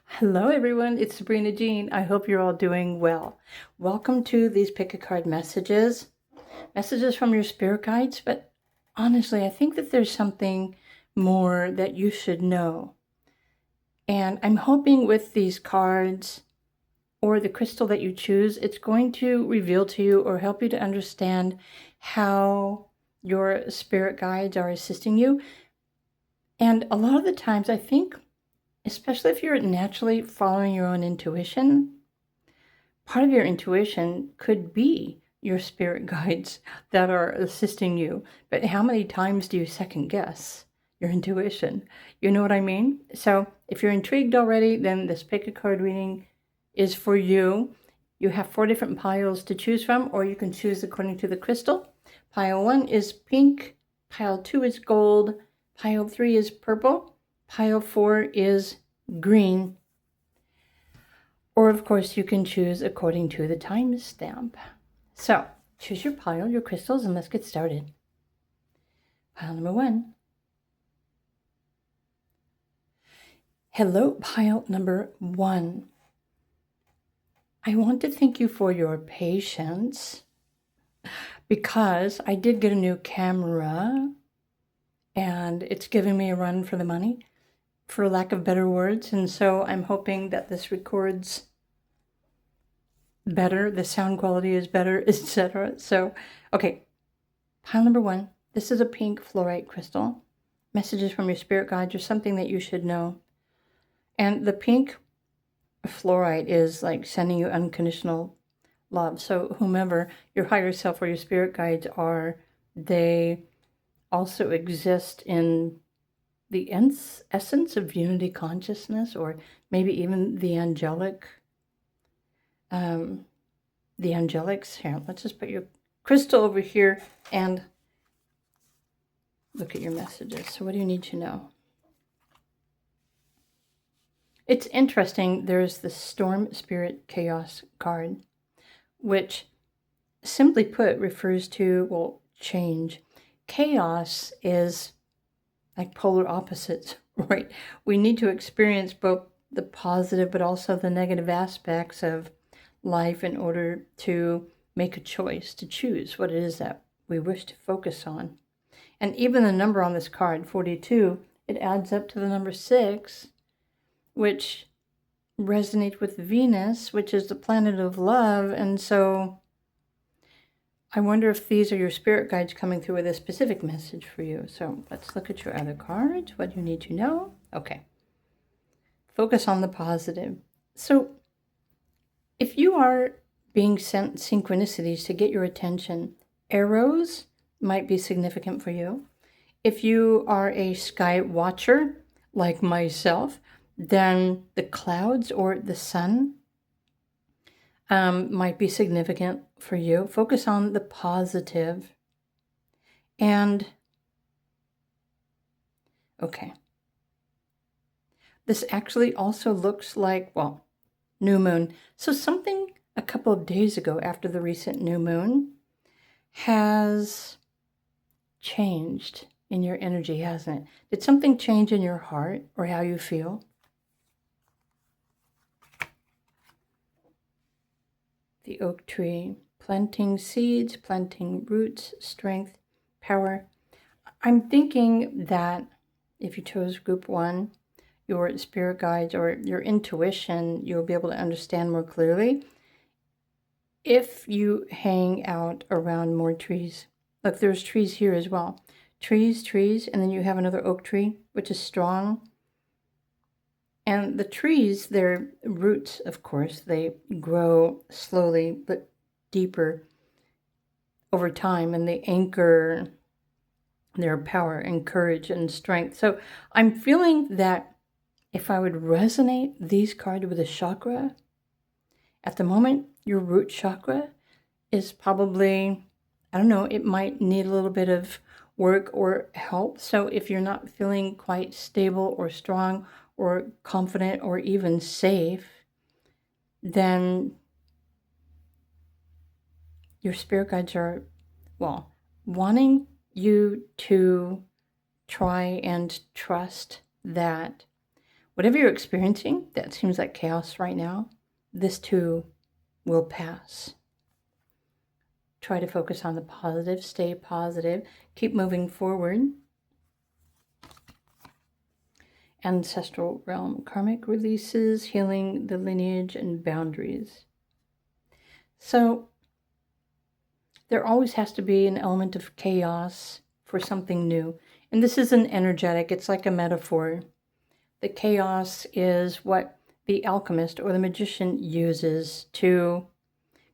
Hello, everyone. It's Sabrina Jean. I hope you're all doing well. Welcome to these pick a card messages from your spirit guides. But honestly, I think that there's something more that you should know. And I'm hoping with these cards or the crystal that you choose, it's going to reveal to you or help you to understand how your spirit guides are assisting you. And a lot of the times, I think, especially if you're naturally following your own intuition, part of your intuition could be your spirit guides that are assisting you. But how many times do you second guess your intuition? You know what I mean? So if you're intrigued already, then this pick a card reading is for you. You have 4 different piles to choose from, or you can choose according to the crystal. Pile 1 is pink, pile 2 is gold, pile 3 is purple, pile 4 is green, or of course you can choose according to the timestamp. So choose your pile, your crystals, and let's get started. Pile number 1. Hello, pile number 1. I want to thank you for your patience because I did get a new camera and it's giving me a run for the money, for lack of better words. And so I'm hoping that this records better, the sound quality is better, etc. So, okay, pile number 1. This is a pink fluorite crystal. Messages from your spirit guides or something that you should know. And the pink fluorite is like sending you unconditional love. So whomever your higher self or your spirit guides are, they also exist in the essence of unity consciousness, or maybe even the angelics. Here, let's just put your crystal over here and look at your messages. So what do you need to know? It's interesting. There's the Storm Spirit Chaos card, which simply put refers to, well, change. Chaos is like polar opposites, right? We need to experience both the positive but also the negative aspects of life in order to make a choice, to choose what it is that we wish to focus on. And even the number on this card, 42, it adds up to the number 6, which resonates with Venus, which is the planet of love. And so I wonder if these are your spirit guides coming through with a specific message for you. So let's look at your other cards. What do you need to know? Okay. Focus on the positive. So if you are being sent synchronicities to get your attention, arrows might be significant for you. If you are a sky watcher like myself, then the clouds or the sun might be significant for you. Focus on the positive. And, okay. This actually also looks like, well, new moon. So something a couple of days ago after the recent new moon has changed in your energy, hasn't it? Did something change in your heart or how you feel? The oak tree, planting seeds, planting roots, strength, power. I'm thinking that if you chose group 1, your spirit guides or your intuition, you'll be able to understand more clearly if you hang out around more trees. Look, there's trees here as well. Trees, and then you have another oak tree, which is strong. And the trees, their roots, of course, they grow slowly but deeper over time, and they anchor their power and courage and strength. So I'm feeling that if I would resonate these cards with a chakra, at the moment, your root chakra is probably, I don't know, it might need a little bit of work or help. So if you're not feeling quite stable or strong or confident or even safe, then your spirit guides are, well, wanting you to try and trust that Whatever you're experiencing that seems like chaos right now, this too will pass. Try to focus on the positive, stay positive, keep moving forward. Ancestral realm, karmic releases, healing the lineage and boundaries. So there always has to be an element of chaos for something new. And this isn't energetic, it's like a metaphor. The chaos is what the alchemist or the magician uses to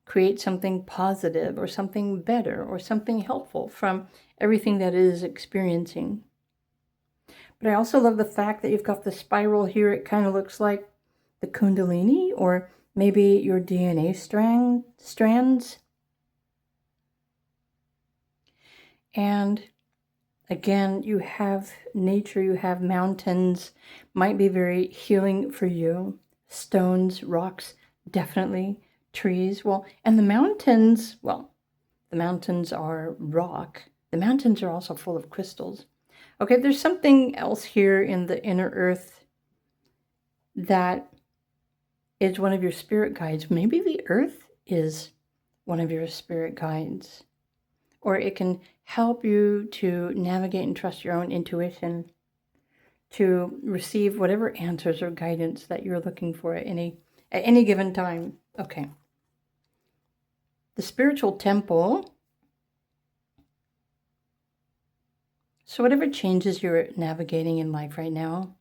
create something positive or something better or something helpful from everything that it is experiencing. But I also love the fact that you've got the spiral here. It kind of looks like the Kundalini or maybe your DNA strands. And again, you have nature, you have mountains, might be very healing for you. Stones, rocks, definitely. Trees, and the mountains, the mountains are rock. The mountains are also full of crystals. Okay, there's something else here in the inner earth that is one of your spirit guides. Maybe the earth is one of your spirit guides. Or it can help you to navigate and trust your own intuition to receive whatever answers or guidance that you're looking for at any given time. Okay. The spiritual temple. So whatever changes you're navigating in life right now,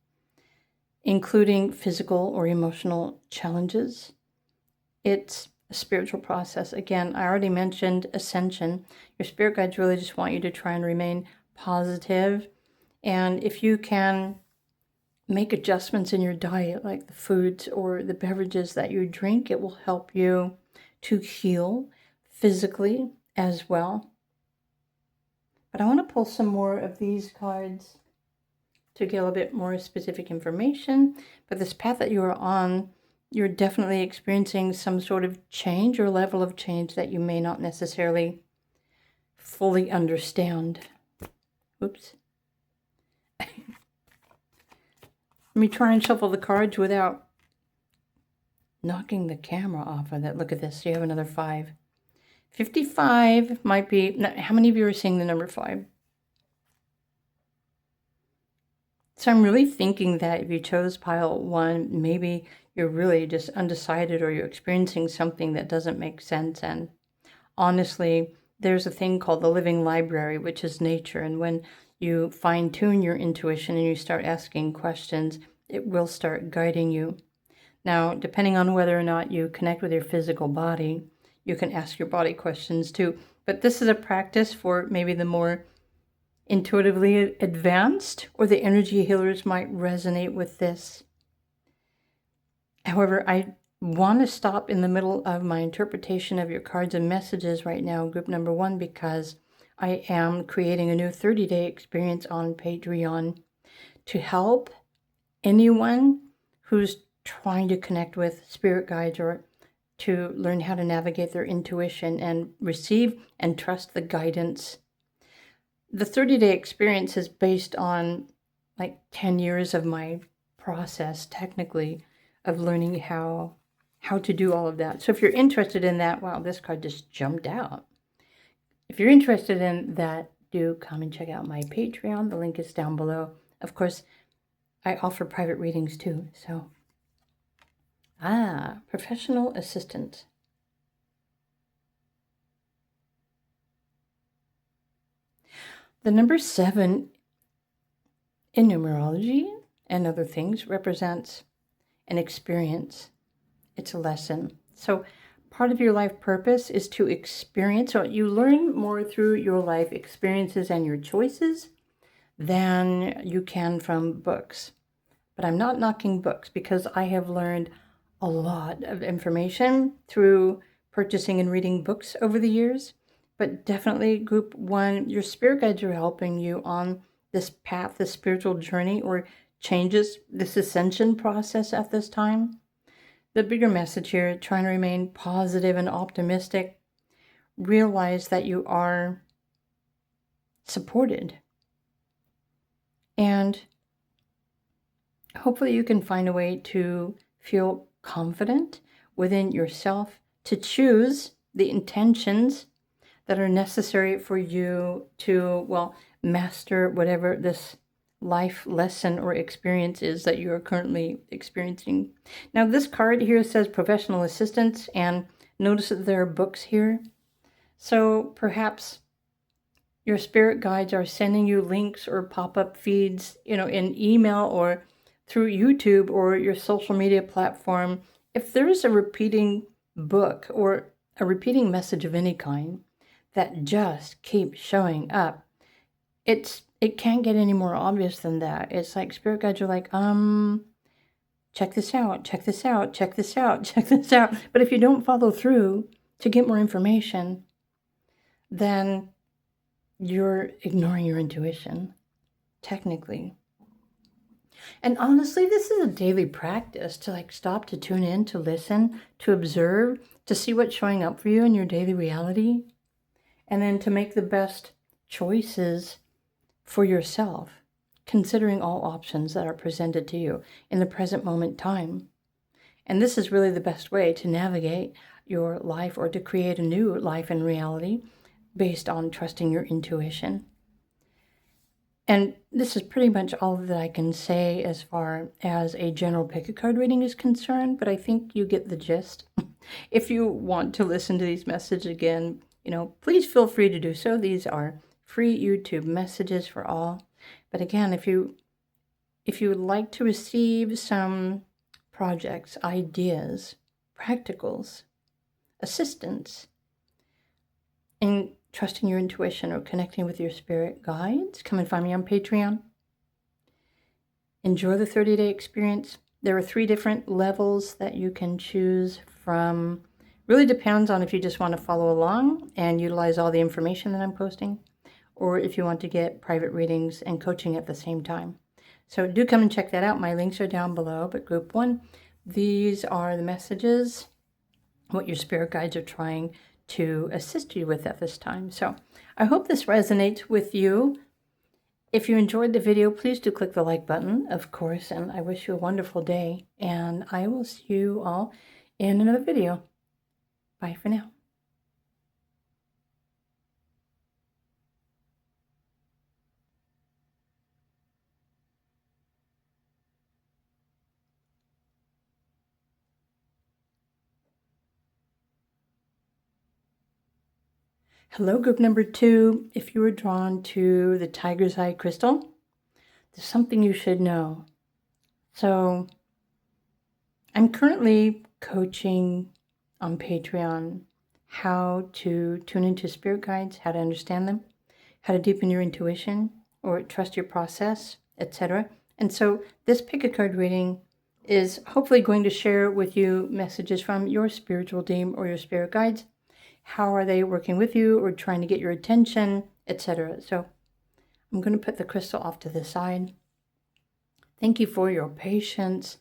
including physical or emotional challenges, it's a spiritual process. Again, I already mentioned ascension. Your spirit guides really just want you to try and remain positive. And if you can make adjustments in your diet, like the foods or the beverages that you drink, it will help you to heal physically as well. But I want to pull some more of these cards to get a little bit more specific information. But this path that you are on, you're definitely experiencing some sort of change or level of change that you may not necessarily fully understand. Oops. Let me try and shuffle the cards without knocking the camera off of it. Look at this. You have another 5. 55 might be... How many of you are seeing the number 5? So I'm really thinking that if you chose pile 1, maybe you're really just undecided or you're experiencing something that doesn't make sense. And honestly, there's a thing called the living library, which is nature. And when you fine-tune your intuition and you start asking questions, it will start guiding you. Now, depending on whether or not you connect with your physical body, you can ask your body questions too. But this is a practice for maybe the more intuitively advanced, or the energy healers might resonate with this. However, I want to stop in the middle of my interpretation of your cards and messages right now, group number 1, because I am creating a new 30-day experience on Patreon to help anyone who's trying to connect with spirit guides or to learn how to navigate their intuition and receive and trust the guidance. The 30-day experience is based on like 10 years of my process, technically, of learning how to do all of that. So if you're interested in that, wow, this card just jumped out. If you're interested in that, do come and check out my Patreon. The link is down below. Of course, I offer private readings too, so... professional assistant. The number 7 in numerology and other things represents an experience. It's a lesson. So part of your life purpose is to experience. So you learn more through your life experiences and your choices than you can from books. But I'm not knocking books because I have learned a lot of information through purchasing and reading books over the years. But definitely group 1, your spirit guides are helping you on this path, this spiritual journey or changes, this ascension process at this time. The bigger message here, trying to remain positive and optimistic. Realize that you are supported. And hopefully you can find a way to feel confident within yourself to choose the intentions that are necessary for you to, well, master whatever this life lesson or experience is that you are currently experiencing. Now, this card here says professional assistance, and notice that there are books here. So perhaps your spirit guides are sending you links or pop-up feeds, in email or through YouTube or your social media platform. If there's a repeating book or a repeating message of any kind that just keeps showing up, it can't get any more obvious than that. It's like spirit guides are like, check this out, check this out, check this out, check this out. But if you don't follow through to get more information, then you're ignoring your intuition, technically. And honestly, this is a daily practice to stop, to tune in, to listen, to observe, to see what's showing up for you in your daily reality, and then to make the best choices for yourself, considering all options that are presented to you in the present moment time. And this is really the best way to navigate your life or to create a new life and reality based on trusting your intuition. And this is pretty much all that I can say as far as a general pick a card reading is concerned, but I think you get the gist. If you want to listen to these messages again, please feel free to do so. These are free YouTube messages for all. But again, if you would like to receive some projects, ideas, practicals, assistance in trusting your intuition or connecting with your spirit guides, come and find me on Patreon. Enjoy the 30-day experience. There are 3 different levels that you can choose from. Really depends on if you just want to follow along and utilize all the information that I'm posting, or if you want to get private readings and coaching at the same time. So do come and check that out. My links are down below. But group 1, these are the messages, what your spirit guides are trying to assist you with at this time. So I hope this resonates with you. If you enjoyed the video, please do click the like button, of course, and I wish you a wonderful day, and I will see you all in another video. Bye for now. Hello, group number 2. If you were drawn to the Tiger's Eye crystal, there's something you should know. So I'm currently coaching on Patreon how to tune into spirit guides, how to understand them, how to deepen your intuition or trust your process, etc. And so this pick a card reading is hopefully going to share with you messages from your spiritual team or your spirit guides. How are they working with you or trying to get your attention, etc. So I'm going to put the crystal off to the side. Thank you for your patience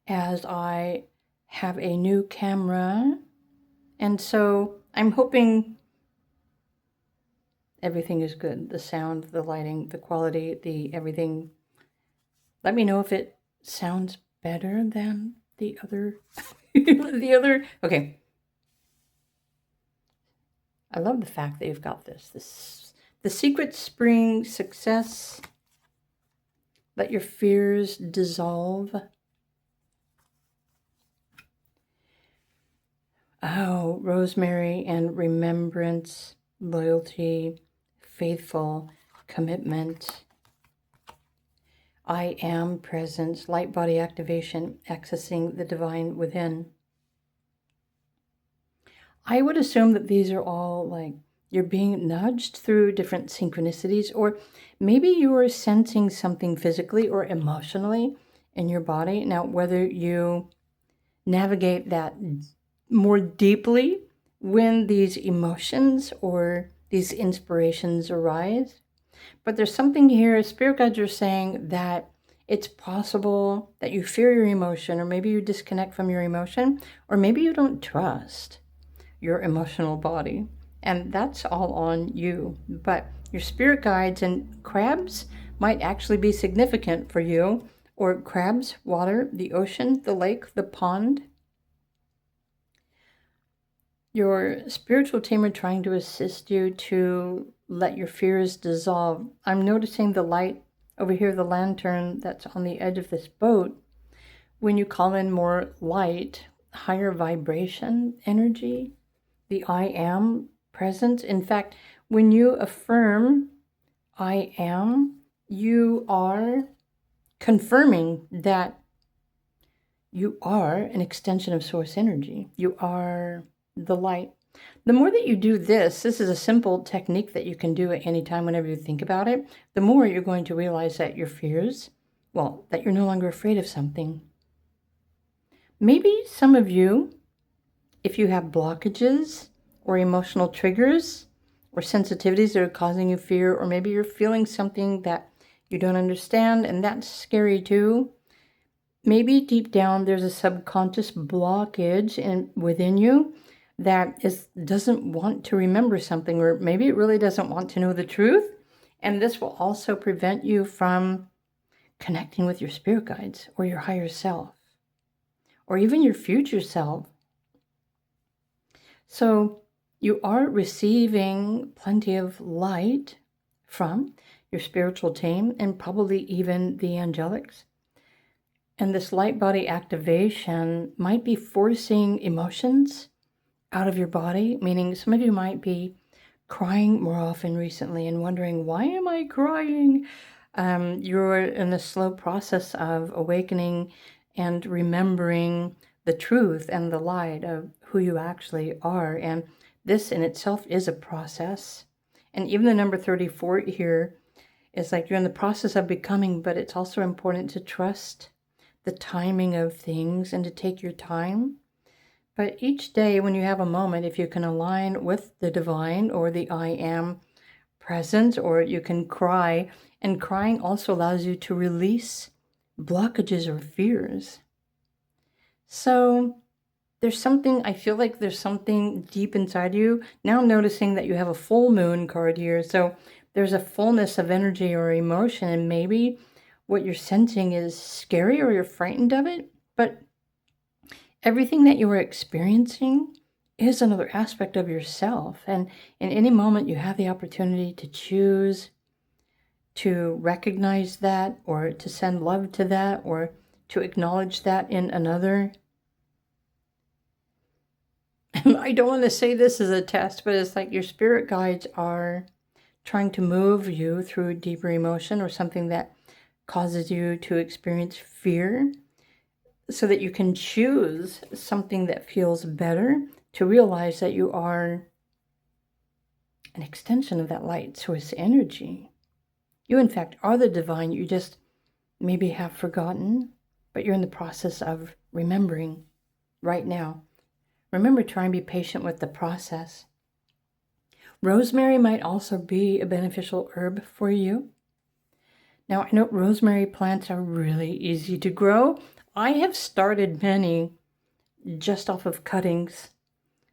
as I have a new camera. And so I'm hoping everything is good. The sound, the lighting, the quality, the everything. Let me know if it sounds better than the other. Okay. I love the fact that you've got this. The secret spring success. Let your fears dissolve. Oh, rosemary and remembrance, loyalty, faithful, commitment. I am presence, light body activation, accessing the divine within. I would assume that these are all you're being nudged through different synchronicities, or maybe you are sensing something physically or emotionally in your body. Now, whether you navigate that more deeply when these emotions or these inspirations arise, but there's something here, spirit guides are saying that it's possible that you fear your emotion, or maybe you disconnect from your emotion, or maybe you don't trust your emotional body. And that's all on you. But your spirit guides and crabs might actually be significant for you, or crabs, water, the ocean, the lake, the pond. Your spiritual team are trying to assist you to let your fears dissolve. I'm noticing the light over here, the lantern that's on the edge of this boat. When you call in more light, higher vibration energy, the I am presence. In fact, when you affirm I am, you are confirming that you are an extension of source energy. You are the light. The more that you do this is a simple technique that you can do at any time whenever you think about it, the more you're going to realize that your fears, that you're no longer afraid of something. Maybe some of you, if you have blockages or emotional triggers or sensitivities that are causing you fear, or maybe you're feeling something that you don't understand, and that's scary too. Maybe deep down there's a subconscious blockage within you that doesn't want to remember something, or maybe it really doesn't want to know the truth. And this will also prevent you from connecting with your spirit guides or your higher self, or even your future self. So you are receiving plenty of light from your spiritual team and probably even the angelics. And this light body activation might be forcing emotions out of your body, meaning some of you might be crying more often recently and wondering, why am I crying? You're in the slow process of awakening and remembering the truth and the light of who you actually are. And this in itself is a process. And even the number 34 here is like you're in the process of becoming, but it's also important to trust the timing of things and to take your time. But each day when you have a moment, if you can align with the divine or the I am present, or you can cry, and crying also allows you to release blockages or fears. So I feel like there's something deep inside you. Now I'm noticing that you have a full moon card here. So there's a fullness of energy or emotion, and maybe what you're sensing is scary or you're frightened of it, but everything that you are experiencing is another aspect of yourself. And in any moment, you have the opportunity to choose to recognize that, or to send love to that, or to acknowledge that in another. I don't want to say this as a test, but it's like your spirit guides are trying to move you through deeper emotion or something that causes you to experience fear, so that you can choose something that feels better, to realize that you are an extension of that light source energy. You, in fact, are the divine. You just maybe have forgotten, but you're in the process of remembering right now. Remember, try and be patient with the process. Rosemary might also be a beneficial herb for you. Now, I know rosemary plants are really easy to grow. I have started many just off of cuttings.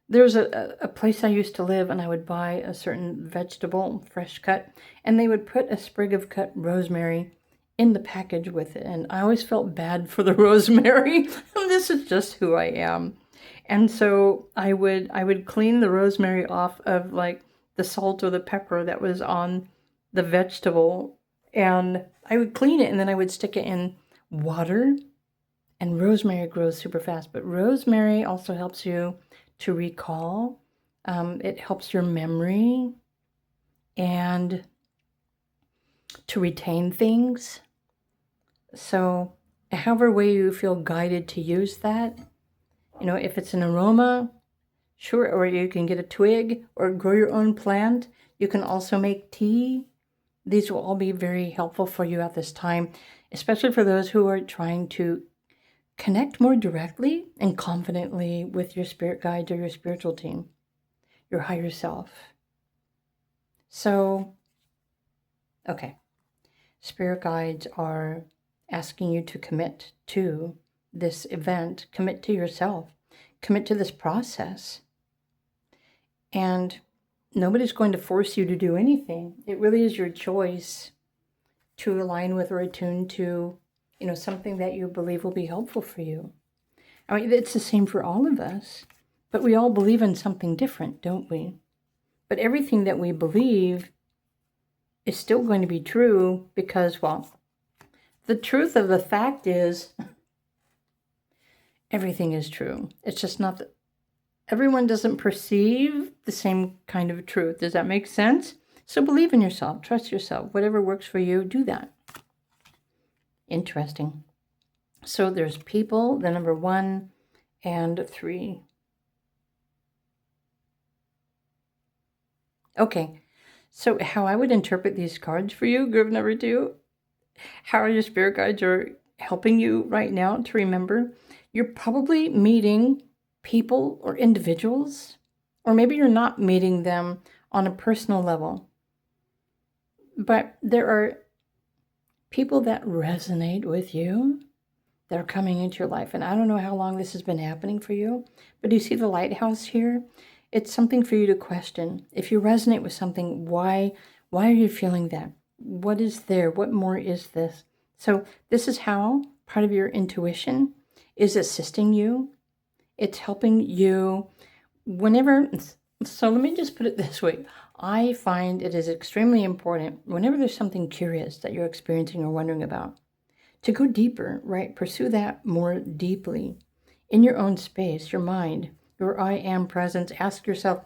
There's a place I used to live, and I would buy a certain vegetable, fresh cut, and they would put a sprig of cut rosemary in the package with it. And I always felt bad for the rosemary. This is just who I am. And so I would clean the rosemary off of like the salt or the pepper that was on the vegetable, and I would clean it, and then I would stick it in water, and rosemary grows super fast. But rosemary also helps you to recall. It helps your memory and to retain things. So however way you feel guided to use that, if it's an aroma, sure, or you can get a twig or grow your own plant. You can also make tea. These will all be very helpful for you at this time, especially for those who are trying to connect more directly and confidently with your spirit guides or your spiritual team, your higher self. So, okay, spirit guides are asking you to commit to this event, commit to yourself, commit to this process. And nobody's going to force you to do anything. It really is your choice to align with or attune to something that you believe will be helpful for you. I mean, it's the same for all of us, but we all believe in something different, don't we? But everything that we believe is still going to be true because, well, the truth of the fact is everything is true. It's just not that everyone doesn't perceive the same kind of truth. Does that make sense? So believe in yourself, trust yourself. Whatever works for you, do that. Interesting. So there's people, the number 1 and 3. Okay, so how I would interpret these cards for you, group number 2, how your spirit guides are helping you right now to remember, you're probably meeting people or individuals, or maybe you're not meeting them on a personal level, but there are people that resonate with you that are coming into your life. And I don't know how long this has been happening for you, but do you see the lighthouse here? It's something for you to question. If you resonate with something, why are you feeling that? What is there? What more is this? So this is how part of your intuition is assisting you. It's helping you whenever, so let me just put it this way. I find it is extremely important whenever there's something curious that you're experiencing or wondering about, to go deeper, right? Pursue that more deeply in your own space, your mind, your I am presence. Ask yourself,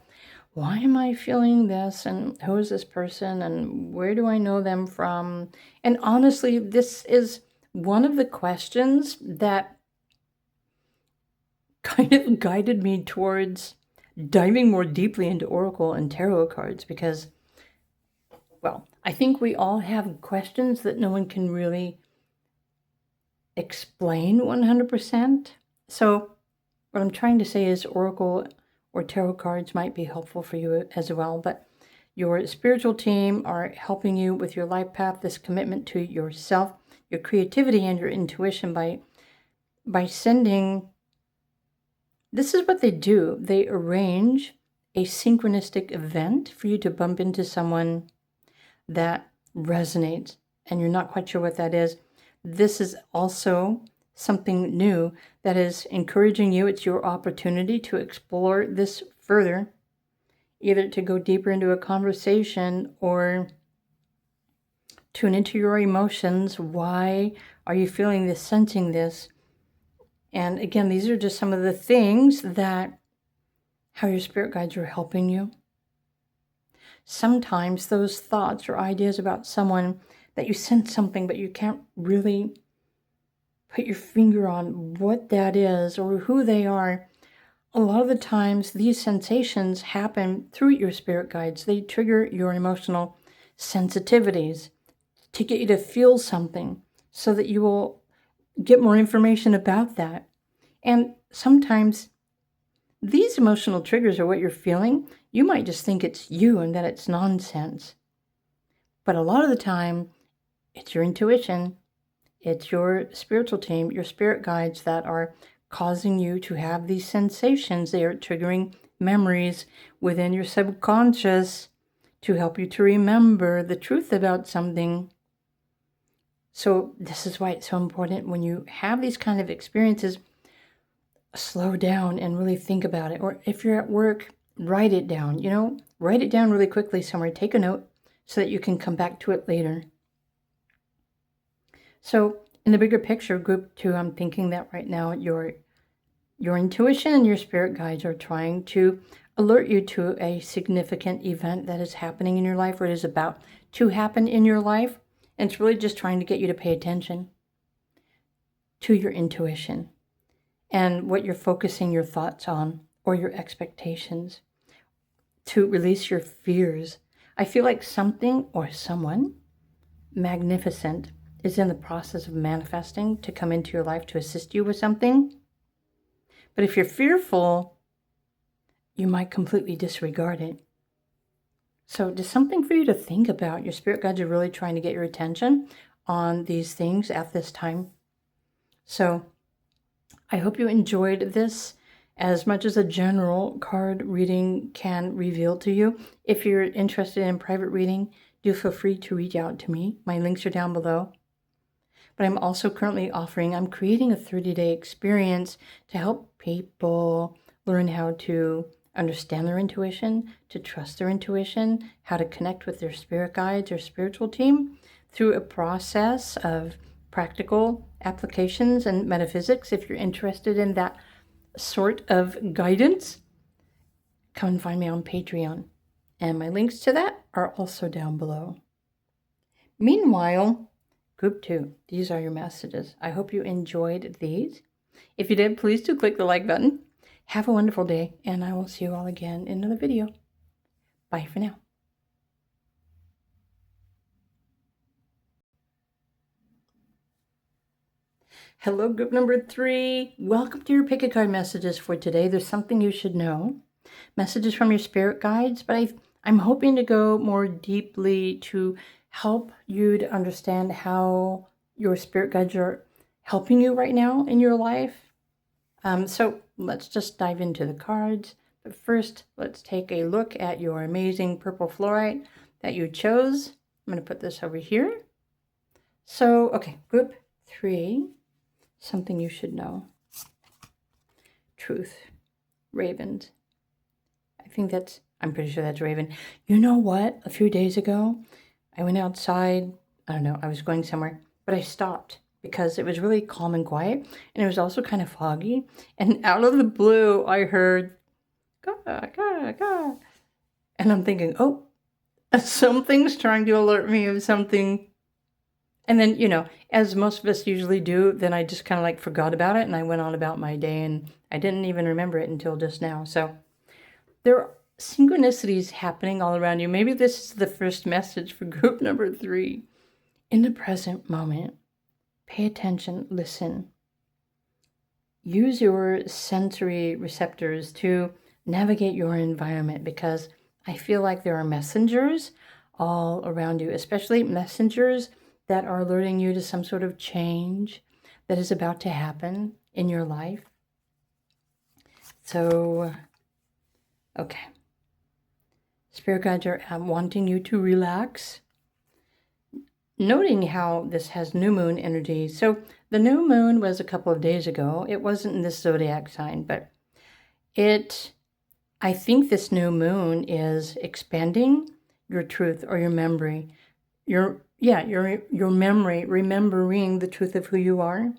why am I feeling this? And who is this person? And where do I know them from? And honestly, this is one of the questions that kind of guided me towards diving more deeply into Oracle and Tarot cards because, well, I think we all have questions that no one can really explain 100%. So what I'm trying to say is Oracle or Tarot cards might be helpful for you as well, but your spiritual team are helping you with your life path, this commitment to yourself, your creativity, and your intuition by sending. This is what they do. They arrange a synchronistic event for you to bump into someone that resonates, and you're not quite sure what that is. This is also something new that is encouraging you. It's your opportunity to explore this further, either to go deeper into a conversation or tune into your emotions. Why are you feeling this, sensing this? And again, these are just some of the things that how your spirit guides are helping you. Sometimes those thoughts or ideas about someone that you sense something, but you can't really put your finger on what that is or who they are. A lot of the times these sensations happen through your spirit guides. They trigger your emotional sensitivities to get you to feel something so that you will get more information about that. And sometimes these emotional triggers are what you're feeling. You might just think it's you and that it's nonsense. But a lot of the time, it's your intuition, it's your spiritual team, your spirit guides that are causing you to have these sensations. They are triggering memories within your subconscious to help you to remember the truth about something. So this is why it's so important when you have these kind of experiences, slow down and really think about it. Or if you're at work, write it down, write it down really quickly somewhere. Take a note so that you can come back to it later. So in the bigger picture, group 2, I'm thinking that right now your intuition and your spirit guides are trying to alert you to a significant event that is happening in your life or it is about to happen in your life. And it's really just trying to get you to pay attention to your intuition and what you're focusing your thoughts on or your expectations, to release your fears. I feel like something or someone magnificent is in the process of manifesting to come into your life to assist you with something. But if you're fearful, you might completely disregard it. So just something for you to think about. Your spirit guides are really trying to get your attention on these things at this time. So I hope you enjoyed this as much as a general card reading can reveal to you. If you're interested in private reading, do feel free to reach out to me. My links are down below. but I'm also currently I'm creating a 30-day experience to help people learn how to understand their intuition, to trust their intuition, how to connect with their spirit guides or spiritual team through a process of practical applications and metaphysics. If you're interested in that sort of guidance, come and find me on Patreon. And my links to that are also down below. Meanwhile, Group 2, these are your messages. I hope you enjoyed these. If you did, please do click the like button. Have a wonderful day, and I will see you all again in another video. Bye for now. Hello, group number 3. Welcome to your pick a card messages for today. There's something you should know. Messages from your spirit guides, but I'm hoping to go more deeply to help you to understand how your spirit guides are helping you right now in your life. So let's just dive into the cards. But first, let's take a look at your amazing purple fluorite that you chose. I'm going to put this over here. So, okay, group 3. Something you should know. Truth. Ravens. I'm pretty sure that's Raven. You know what? A few days ago, I went outside. I don't know, I was going somewhere, but I stopped because it was really calm and quiet, and it was also kind of foggy. And out of the blue, I heard, "Ga, ga, ga." And I'm thinking, oh, something's trying to alert me of something. And then, as most of us usually do, then I just kind of like forgot about it, and I went on about my day, and I didn't even remember it until just now. So there are synchronicities happening all around you. Maybe this is the first message for group number 3. In the present moment, pay attention, listen. Use your sensory receptors to navigate your environment, because I feel like there are messengers all around you, especially messengers that are alerting you to some sort of change that is about to happen in your life. So, okay. Spirit guides are wanting you to relax. Noting how this has new moon energy. So the new moon was a couple of days ago. It wasn't in this zodiac sign, but I think this new moon is expanding your truth or your memory. Your memory, remembering the truth of who you are.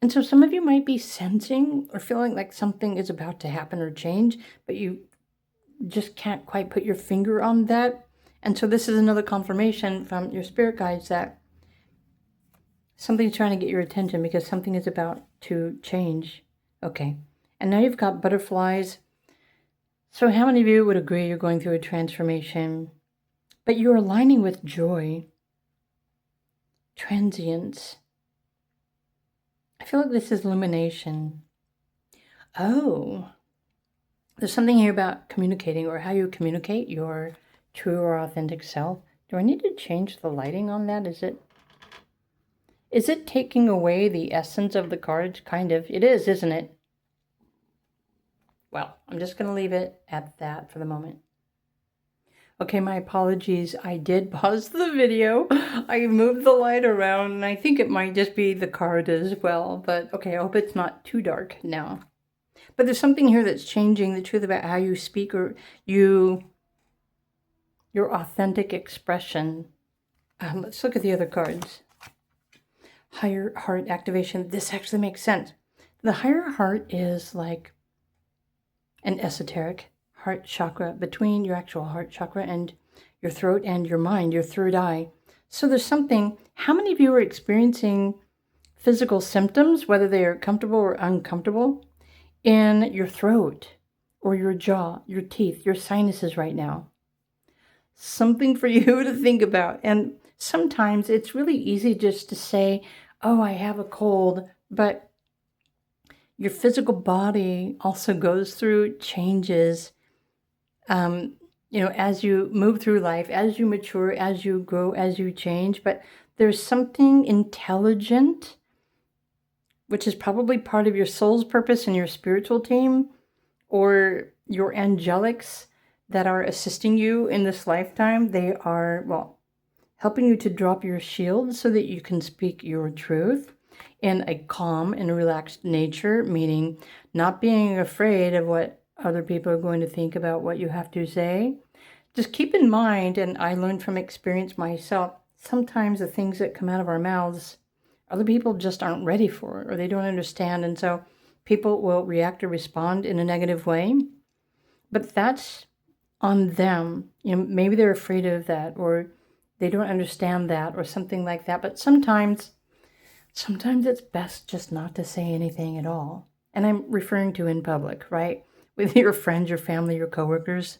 And so some of you might be sensing or feeling like something is about to happen or change, but you just can't quite put your finger on that. And so this is another confirmation from your spirit guides that something's trying to get your attention because something is about to change. Okay. And now you've got butterflies. So how many of you would agree you're going through a transformation, but you're aligning with joy, transience? I feel like this is illumination. Oh, there's something here about communicating or how you communicate your true or authentic self. Do I need to change the lighting on that? Is it taking away the essence of the cards? Kind of. It is, isn't it? Well, I'm just going to leave it at that for the moment. Okay, my apologies. I did pause the video. I moved the light around, and I think it might just be the card as well. But okay, I hope it's not too dark now. But there's something here that's changing the truth about how you speak or your authentic expression. Let's look at the other cards. Higher heart activation. This actually makes sense. The higher heart is like an esoteric heart chakra between your actual heart chakra and your throat and your mind, your third eye. So there's something, how many of you are experiencing physical symptoms, whether they are comfortable or uncomfortable, in your throat or your jaw, your teeth, your sinuses right now? Something for you to think about. And sometimes it's really easy just to say, oh, I have a cold, but your physical body also goes through changes, as you move through life, as you mature, as you grow, as you change. But there's something intelligent, which is probably part of your soul's purpose and your spiritual team, or your angelics that are assisting you in this lifetime. They are, helping you to drop your shield so that you can speak your truth in a calm and relaxed nature, meaning not being afraid of what other people are going to think about what you have to say. Just keep in mind, and I learned from experience myself, sometimes the things that come out of our mouths, other people just aren't ready for it, or they don't understand, and so people will react or respond in a negative way. But that's on them. Maybe they're afraid of that, or they don't understand that, or something like that. But sometimes it's best just not to say anything at all. And I'm referring to in public, right? With your friends, your family, your coworkers.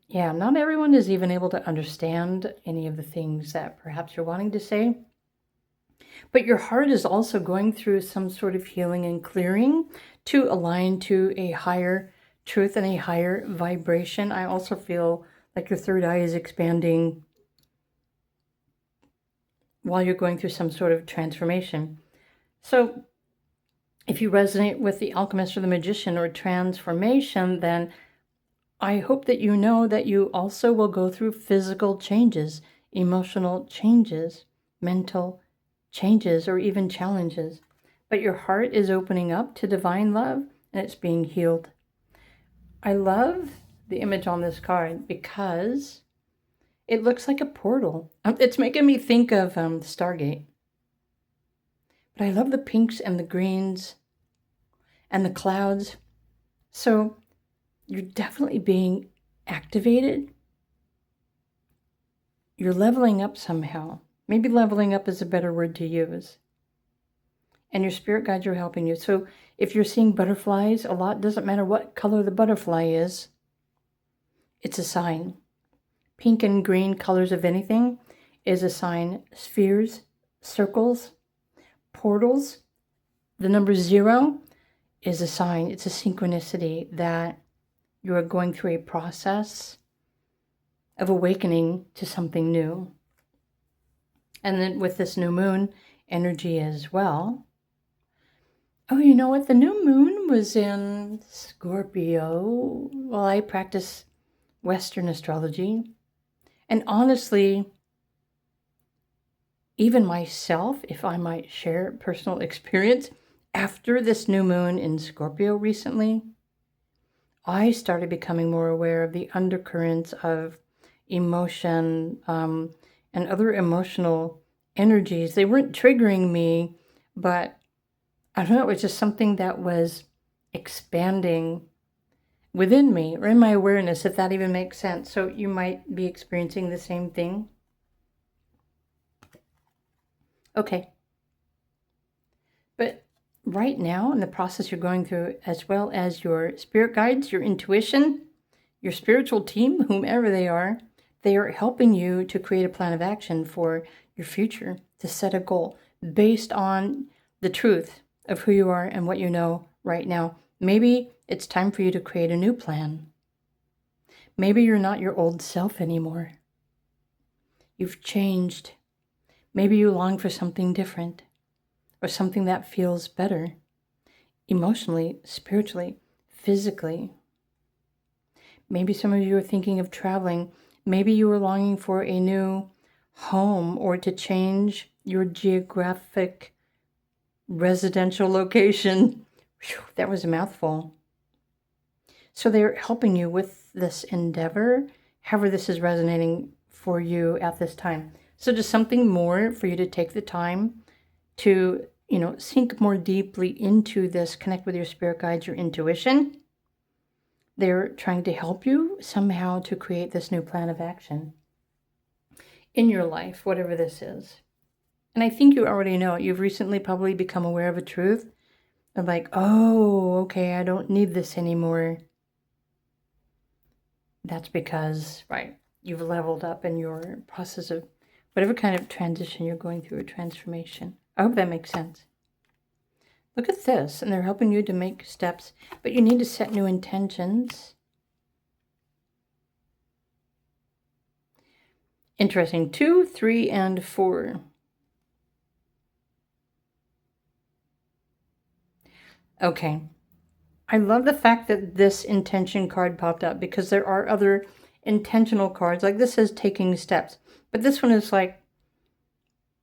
Yeah, not everyone is even able to understand any of the things that perhaps you're wanting to say. But your heart is also going through some sort of healing and clearing to align to a higher truth and a higher vibration. I also feel like your third eye is expanding while you're going through some sort of transformation. So if you resonate with the alchemist or the magician or transformation, then I hope that you know that you also will go through physical changes, emotional changes, mental changes, or even challenges. But your heart is opening up to divine love and it's being healed. I love the image on this card because it looks like a portal. It's making me think of Stargate. But I love the pinks and the greens and the clouds. So you're definitely being activated. You're leveling up somehow. Maybe leveling up is a better word to use. And your spirit guides are helping you. So if you're seeing butterflies a lot, doesn't matter what color the butterfly is, it's a sign. Pink and green colors of anything is a sign. Spheres, circles, portals, the number 0 is a sign. It's a synchronicity that you are going through a process of awakening to something new. And then with this new moon energy as well. Oh, you know what? The new moon was in Scorpio. Well, I practice Western astrology. And honestly, even myself, if I might share personal experience, after this new moon in Scorpio recently, I started becoming more aware of the undercurrents of emotion and other emotional energies. They weren't triggering me, but I don't know, it was just something that was expanding within me or in my awareness, if that even makes sense. So you might be experiencing the same thing. Okay. But right now, in the process you're going through, as well as your spirit guides, your intuition, your spiritual team, whomever they are helping you to create a plan of action for your future, to set a goal based on the truth of who you are and what you know right now. Maybe it's time for you to create a new plan. Maybe you're not your old self anymore. You've changed. Maybe you long for something different or something that feels better emotionally, spiritually, physically. Maybe some of you are thinking of traveling. Maybe you are longing for a new home or to change your geographic residential location. Whew, that was a mouthful. So they're helping you with this endeavor, however this is resonating for you at this time. So just something more for you to take the time to, sink more deeply into this, connect with your spirit guides, your intuition. They're trying to help you somehow to create this new plan of action in your life, whatever this is. And I think you already know it. You've recently probably become aware of a truth of like, oh, okay, I don't need this anymore. That's because, right, you've leveled up in your process of whatever kind of transition you're going through, a transformation. I hope that makes sense. Look at this, and they're helping you to make steps, but you need to set new intentions. Interesting. 2, 3, and 4. Okay. I love the fact that this intention card popped up because there are other intentional cards. Like this says taking steps. But this one is like,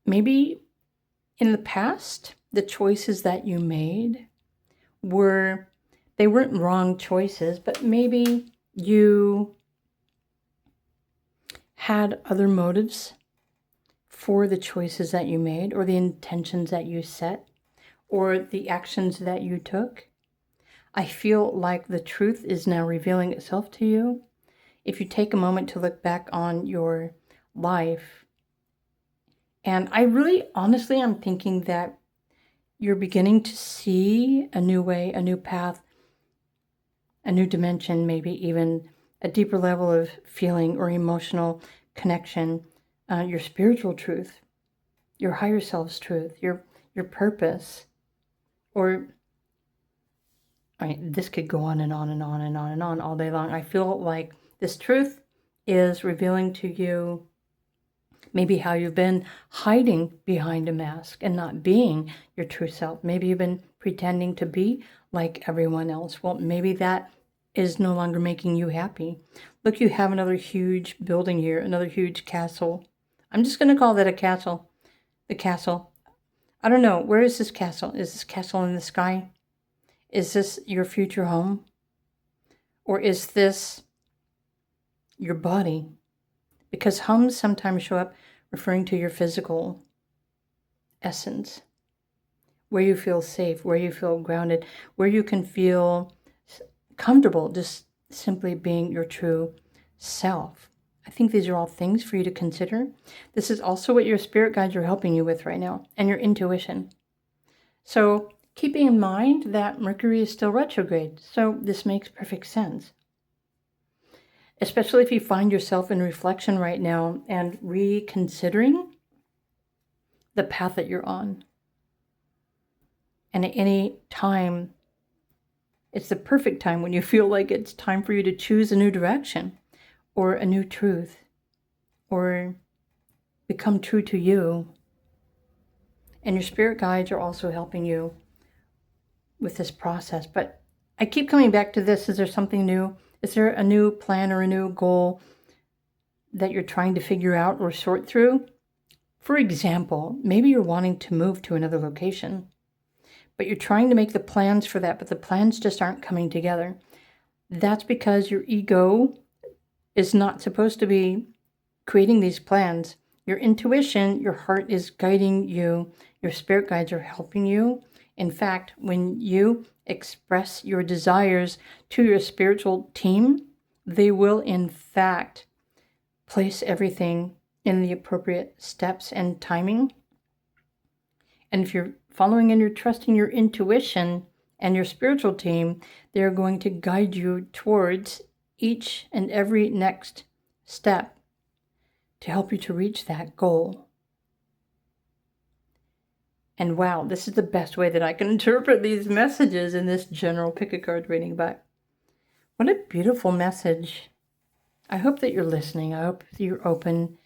maybe in the past, the choices that you made they weren't wrong choices, but maybe you had other motives for the choices that you made, or the intentions that you set, or the actions that you took. I feel like the truth is now revealing itself to you. If you take a moment to look back on your life, and I really, honestly, I'm thinking that you're beginning to see a new way, a new path, a new dimension, maybe even a deeper level of feeling or emotional connection, your spiritual truth, your higher self's truth, your purpose, or this could go on and on and on and on and on all day long. I feel like this truth is revealing to you maybe how you've been hiding behind a mask and not being your true self. Maybe you've been pretending to be like everyone else. Well, maybe that is no longer making you happy. Look, you have another huge building here, another huge castle. I'm just going to call that a castle. The castle. I don't know. Where is this castle? Is this castle in the sky? Is this your future home? Or is this your body? Because homes sometimes show up referring to your physical essence, where you feel safe, where you feel grounded, where you can feel comfortable just simply being your true self. I think these are all things for you to consider. This is also what your spirit guides are helping you with right now, and your intuition. So keeping in mind that Mercury is still retrograde, so this makes perfect sense. Especially if you find yourself in reflection right now and reconsidering the path that you're on. And at any time, it's the perfect time when you feel like it's time for you to choose a new direction, or a new truth, or become true to you. And your spirit guides are also helping you with this process. But I keep coming back to this. Is there something new? Is there a new plan or a new goal that you're trying to figure out or sort through? For example, maybe you're wanting to move to another location, but you're trying to make the plans for that, but the plans just aren't coming together. That's because your ego is not supposed to be creating these plans. Your intuition, your heart is guiding you. Your spirit guides are helping you. In fact, when you express your desires to your spiritual team, they will in fact place everything in the appropriate steps and timing. And if you're following and you're trusting your intuition and your spiritual team, they're going to guide you towards each and every next step to help you to reach that goal. And wow, this is the best way that I can interpret these messages in this general pick-a-card reading, but what a beautiful message. I hope that you're listening. I hope that you're open.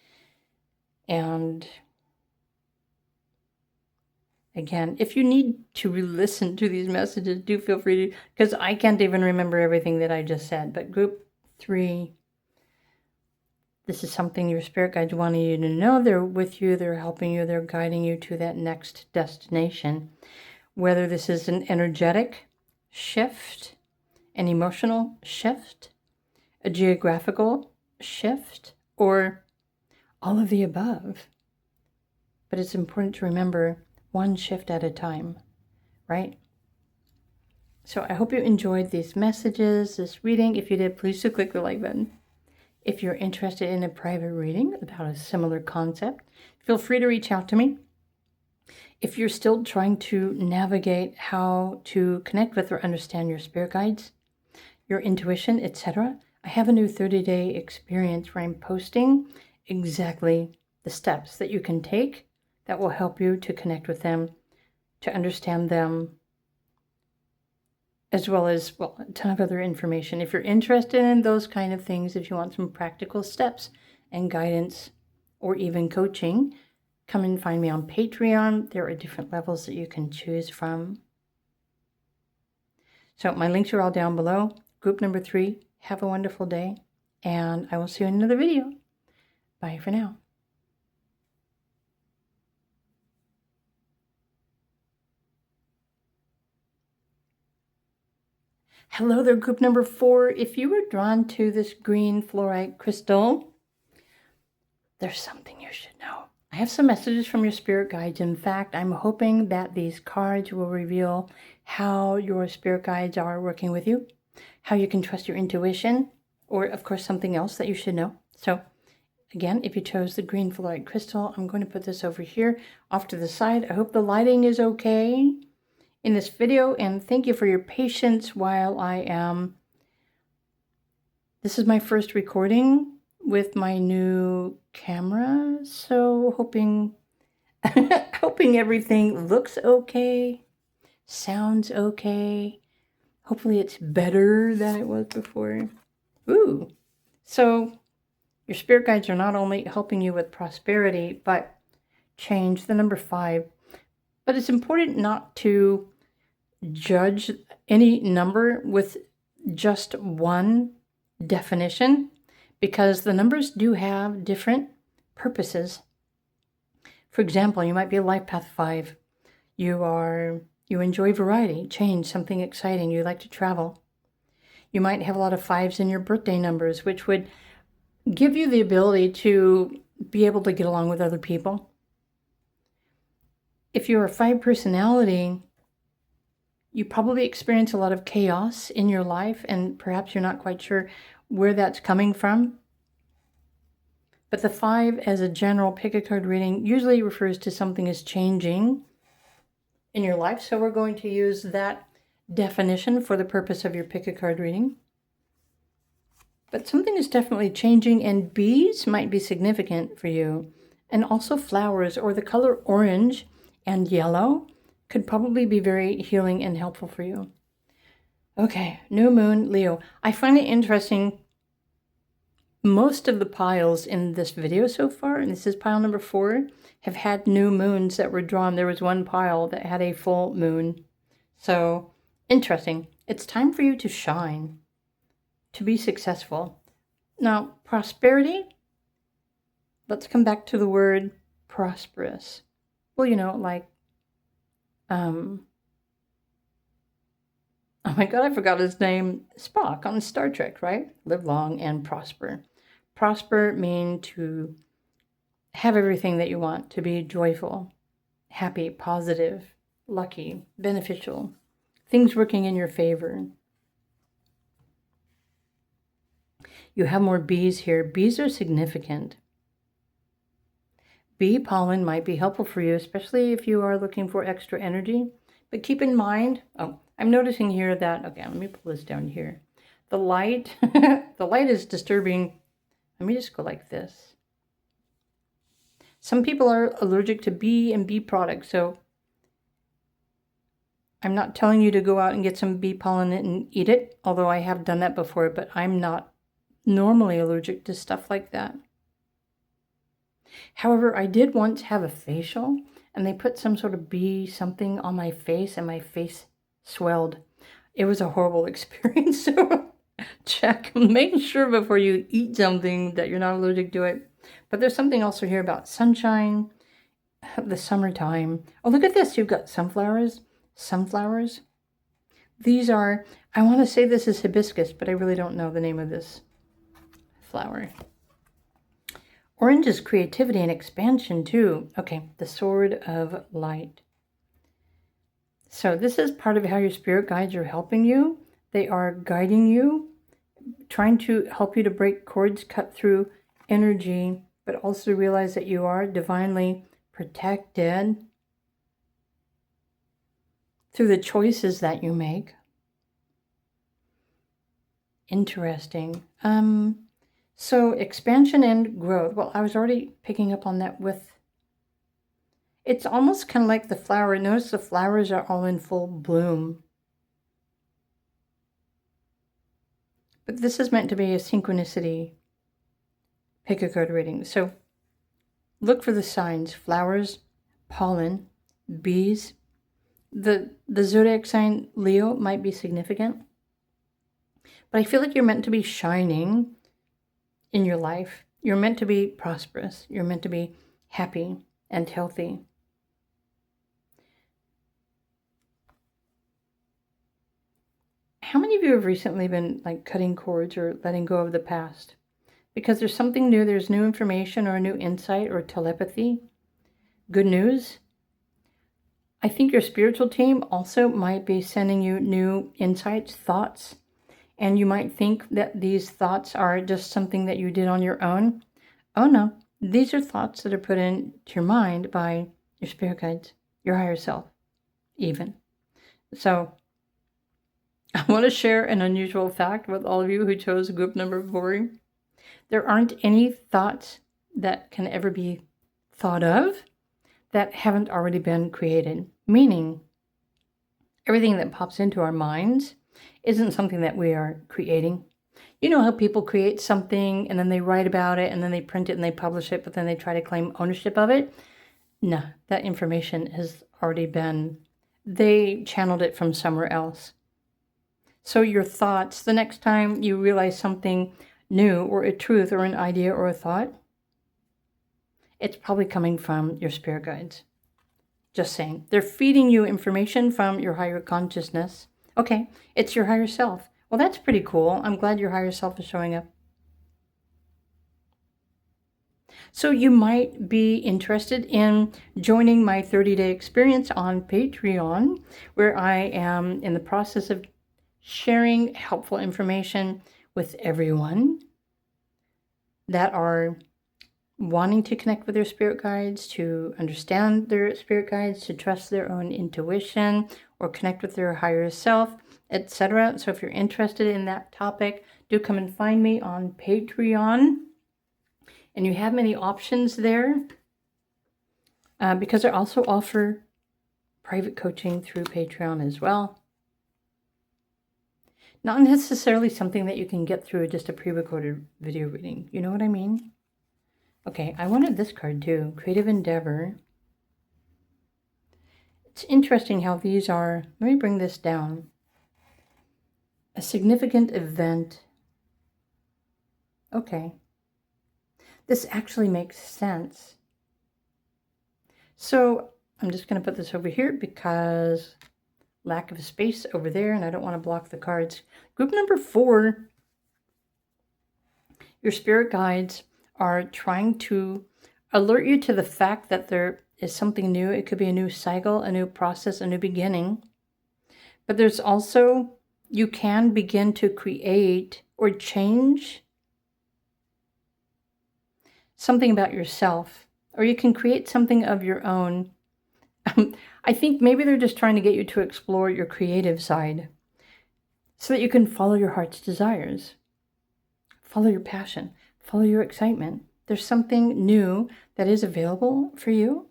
And again, if you need to re-listen to these messages, do feel free to, because I can't even remember everything that I just said. But group 3, this is something your spirit guides wanting you to know. They're with you, they're helping you, they're guiding you to that next destination. Whether this is an energetic shift, an emotional shift, a geographical shift, or all of the above. But it's important to remember one shift at a time, right? So I hope you enjoyed these messages, this reading. If you did, please do click the like button. If you're interested in a private reading about a similar concept, feel free to reach out to me. If you're still trying to navigate how to connect with or understand your spirit guides, your intuition, etc., I have a new 30-day experience where I'm posting exactly the steps that you can take that will help you to connect with them, to understand them, as well as, well, a ton of other information. If you're interested in those kind of things, if you want some practical steps and guidance or even coaching, come and find me on Patreon. There are different levels that you can choose from. So my links are all down below. Group number 3, have a wonderful day and I will see you in another video. Bye for now. Hello there, group number 4. If you were drawn to this green fluorite crystal, there's something you should know. I have some messages from your spirit guides. In fact, I'm hoping that these cards will reveal how your spirit guides are working with you, how you can trust your intuition, or of course something else that you should know. So again, if you chose the green fluorite crystal, I'm going to put this over here off to the side. I hope the lighting is okay in this video, and thank you for your patience while this is my first recording with my new camera, so hoping everything looks okay, sounds okay. Hopefully it's better than it was before. Ooh. So your spirit guides are not only helping you with prosperity, but change, the number 5. But it's important not to judge any number with just one definition, because the numbers do have different purposes. For example, you might be a life path 5. You enjoy variety, change, something exciting. You like to travel. You might have a lot of 5s in your birthday numbers, which would give you the ability to be able to get along with other people. If you're a 5 personality, you probably experience a lot of chaos in your life, and perhaps you're not quite sure where that's coming from. But the 5 as a general pick a card reading usually refers to something is changing in your life. So we're going to use that definition for the purpose of your pick a card reading. But something is definitely changing, and bees might be significant for you. And also flowers, or the color orange and yellow, could probably be very healing and helpful for you. Okay, new moon, Leo. I find it interesting. Most of the piles in this video so far, and this is pile number 4, have had new moons that were drawn. There was one pile that had a full moon. So, interesting. It's time for you to shine, to be successful. Now, prosperity, let's come back to the word prosperous. Well, you know, like, oh my God, I forgot his name. Spock on Star Trek, right? Live long and prosper. Prosper mean to have everything that you want, to be joyful, happy, positive, lucky, beneficial, things working in your favor. You have more bees here. Bees are significant. Bee pollen might be helpful for you, especially if you are looking for extra energy. But keep in mind, I'm noticing here that, okay, let me pull this down here. The light, the light is disturbing. Let me just go like this. Some people are allergic to bee and bee products, so I'm not telling you to go out and get some bee pollen and eat it, although I have done that before, but I'm not normally allergic to stuff like that. However, I did once have a facial, and they put some sort of bee something on my face, and my face swelled. It was a horrible experience, so check, make sure before you eat something that you're not allergic to it. But there's something also here about sunshine, the summertime. Oh, look at this. You've got sunflowers. These are, I want to say this is hibiscus, but I really don't know the name of this flower. Orange is creativity and expansion too. Okay, the Sword of Light. So this is part of how your spirit guides are helping you. They are guiding you, trying to help you to break cords, cut through energy, but also realize that you are divinely protected through the choices that you make. Interesting. So expansion and growth. Well, I was already picking up on that with, it's almost kind of like the flower. Notice the flowers are all in full bloom. But this is meant to be a synchronicity pick a card reading. So look for the signs: flowers, pollen, bees. The zodiac sign Leo might be significant. But I feel like you're meant to be shining in your life. You're meant to be prosperous. You're meant to be happy and healthy. How many of you have recently been like cutting cords or letting go of the past? Because there's something new, there's new information or a new insight or telepathy. Good news. I think your spiritual team also might be sending you new insights, thoughts, and you might think that these thoughts are just something that you did on your own. Oh no, these are thoughts that are put into your mind by your spirit guides, your higher self, even. So I want to share an unusual fact with all of you who chose group number 4. There aren't any thoughts that can ever be thought of that haven't already been created. Meaning, everything that pops into our minds isn't something that we are creating. You know how people create something and then they write about it and then they print it and they publish it, but then they try to claim ownership of it? No, that information has already been, they channeled it from somewhere else. So your thoughts, the next time you realize something new or a truth or an idea or a thought, it's probably coming from your spirit guides. Just saying. They're feeding you information from your higher consciousness. Okay, it's your higher self. Well, that's pretty cool. I'm glad your higher self is showing up. So you might be interested in joining my 30-day experience on Patreon, where I am in the process of sharing helpful information with everyone that are wanting to connect with their spirit guides, to understand their spirit guides, to trust their own intuition, or connect with their higher self, etc. So if you're interested in that topic, do come and find me on Patreon. And you have many options there because I also offer private coaching through Patreon as well. Not necessarily something that you can get through just a pre-recorded video reading. You know what I mean? Okay, I wanted this card too. Creative Endeavor. It's interesting how these are, let me bring this down. A significant event. Okay. This actually makes sense. So I'm just going to put this over here because lack of space over there, and I don't want to block the cards. Group number 4, your spirit guides are trying to alert you to the fact that there is something new. It could be a new cycle, a new process, a new beginning. But there's also, you can begin to create or change something about yourself, or you can create something of your own. I think maybe they're just trying to get you to explore your creative side so that you can follow your heart's desires, follow your passion, follow your excitement. There's something new that is available for you,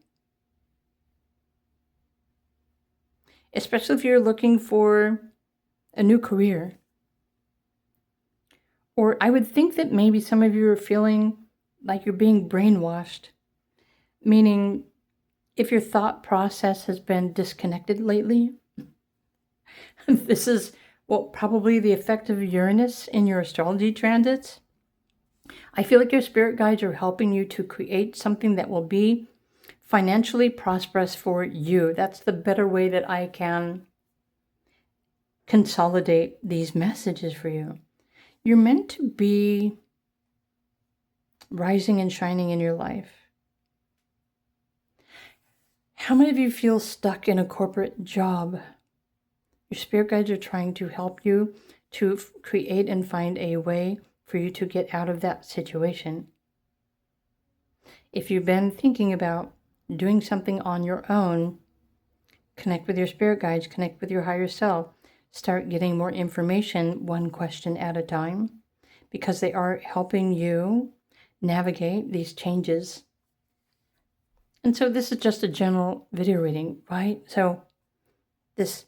especially if you're looking for a new career. Or I would think that maybe some of you are feeling like you're being brainwashed, meaning if your thought process has been disconnected lately, this is, well, probably the effect of Uranus in your astrology transits. I feel like your spirit guides are helping you to create something that will be financially prosperous for you. That's the better way that I can consolidate these messages for you. You're meant to be rising and shining in your life. How many of you feel stuck in a corporate job? Your spirit guides are trying to help you to create and find a way for you to get out of that situation. If you've been thinking about doing something on your own, connect with your spirit guides, connect with your higher self, start getting more information one question at a time, because they are helping you navigate these changes. And so this is just a general video reading, right? So this,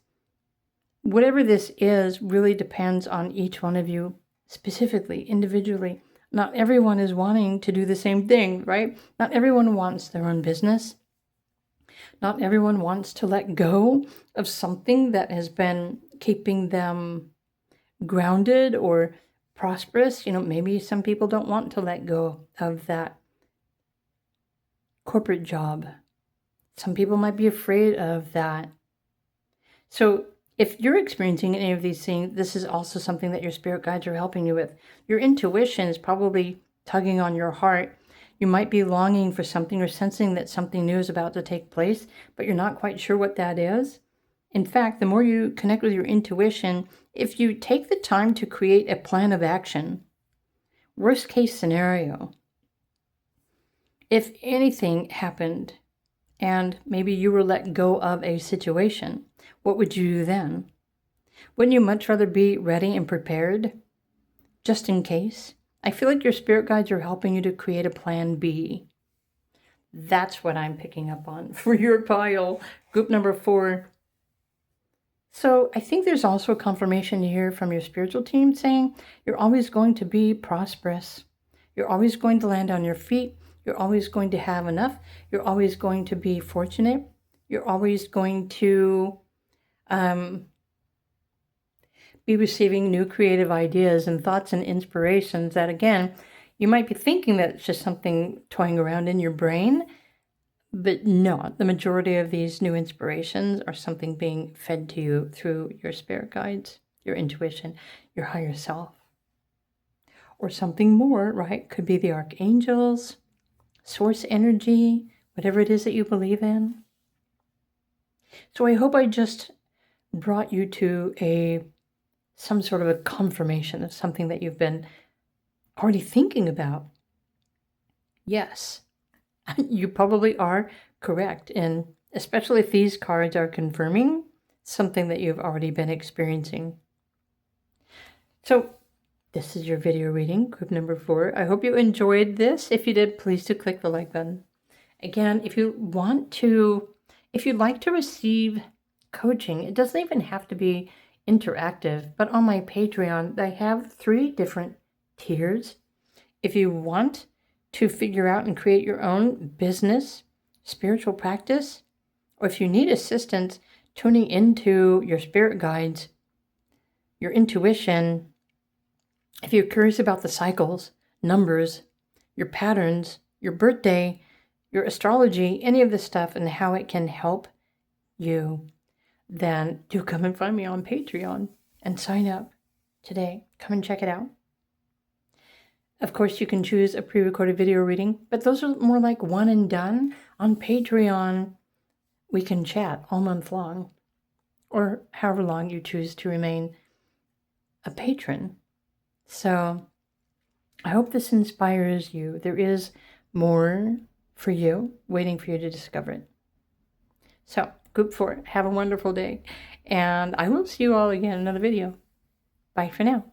whatever this is, really depends on each one of you specifically, individually. Not everyone is wanting to do the same thing, right? Not everyone wants their own business. Not everyone wants to let go of something that has been keeping them grounded or prosperous. Maybe some people don't want to let go of that corporate job. Some people might be afraid of that. So if you're experiencing any of these things, this is also something that your spirit guides are helping you with. Your intuition is probably tugging on your heart. You might be longing for something or sensing that something new is about to take place, but you're not quite sure what that is. In fact, the more you connect with your intuition, if you take the time to create a plan of action, worst case scenario, if anything happened and maybe you were let go of a situation, what would you do then? Wouldn't you much rather be ready and prepared just in case? I feel like your spirit guides are helping you to create a plan B. That's what I'm picking up on for your pile, group number 4. So I think there's also a confirmation here from your spiritual team saying you're always going to be prosperous. You're always going to land on your feet. You're always going to have enough. You're always going to be fortunate. You're always going to be receiving new creative ideas and thoughts and inspirations that, again, you might be thinking that it's just something toying around in your brain, but no, the majority of these new inspirations are something being fed to you through your spirit guides, your intuition, your higher self, or something more, right? Could be the archangels, source energy, whatever it is that you believe in. So I hope I just brought you to some sort of a confirmation of something that you've been already thinking about. Yes, you probably are correct, and especially if these cards are confirming something that you've already been experiencing. So this is your video reading, group number 4. I hope you enjoyed this. If you did, please do click the like button. Again, if you'd like to receive coaching, it doesn't even have to be interactive, but on my Patreon, I have 3 different tiers. If you want to figure out and create your own business, spiritual practice, or if you need assistance tuning into your spirit guides, your intuition, if you're curious about the cycles, numbers, your patterns, your birthday, your astrology, any of this stuff and how it can help you, then do come and find me on Patreon and sign up today. Come and check it out. Of course, you can choose a pre-recorded video reading, but those are more like one and done. On Patreon, we can chat all month long, or however long you choose to remain a patron. So I hope this inspires you. There is more for you, waiting for you to discover it. So, group 4, have a wonderful day, and I will see you all again in another video. Bye for now.